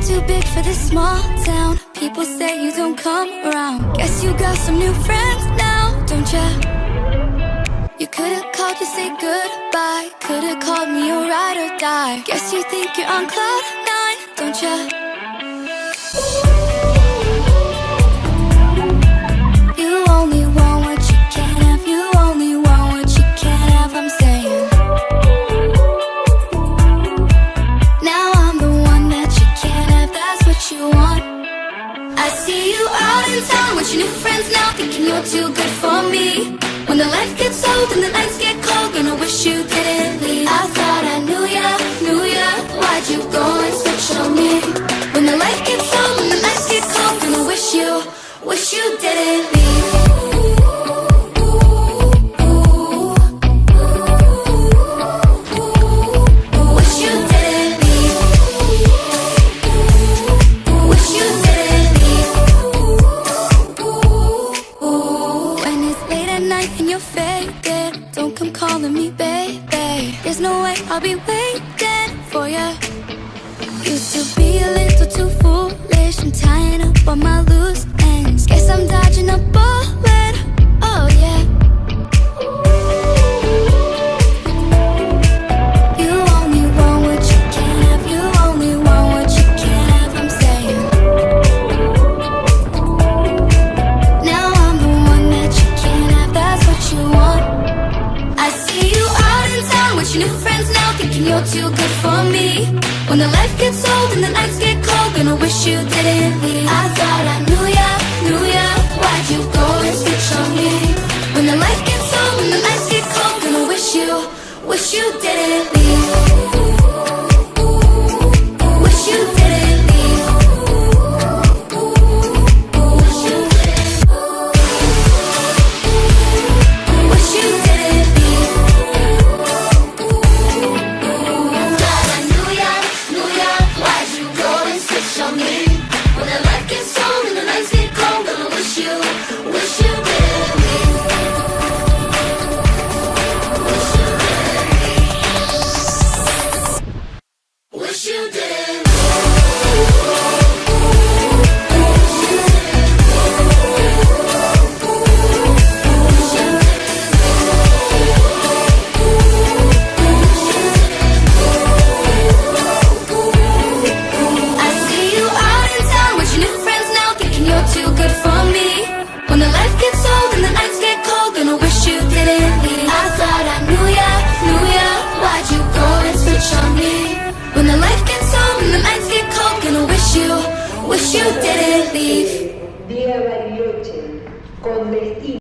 You're too big for this small town. People say you don't come around. Guess you got some new friends now, don't ya? You could've called to say goodbye. Could've called me a ride or die. Guess you think you're on cloud nine, don't ya? You only want what you can't have. You only want what you can't have, I'm saying. Now I'm the one that you can't have, that's what you want. I see you out in town with your new friends now, thinking you're too good for me. When the life gets old and the nights get cold, gonna wish you didn't leave. I thought I knew ya, why'd you go and switch on me? When the life gets old and the nights get cold, gonna wish you didn't leave. Wish you didn't leave. Wish you didn't leave. When it's late at night and you're faded, don't come calling me baby. There's no way I'll be waiting for ya. Used to be a little too foolish and tying up on my loose ends. Guess I'm dodging a bullet, oh yeah. You only want what you can't have. You only want what you can't have, I'm saying. Now I'm the one that you can't have, that's what you want. I see you out in town with your new friends now, thinking you're too good for me. When the life gets old and the nights get cold, gonna wish you didn't leave. I thought I knew ya, why'd you go and switch on me? When the life gets old and the nights get cold, gonna wish you didn't leave. Wish you didn't leave. Wish you didn't. Wish you didn't leave. Thought I knew ya, why'd you go and switch on me? When the life gets old and the nights get cold, gonna wish you didn't leave. Wish you didn't leave. Wish you didn't. I see you out in town with your new friends now, thinking you're too good for me. When the life gets old and the nights get cold, gonna wish you didn't leave. I thought I knew ya, why'd you go and switch on me? When the life gets old and the nights get cold, gonna wish you didn't leave. Día Bariloche, con destino.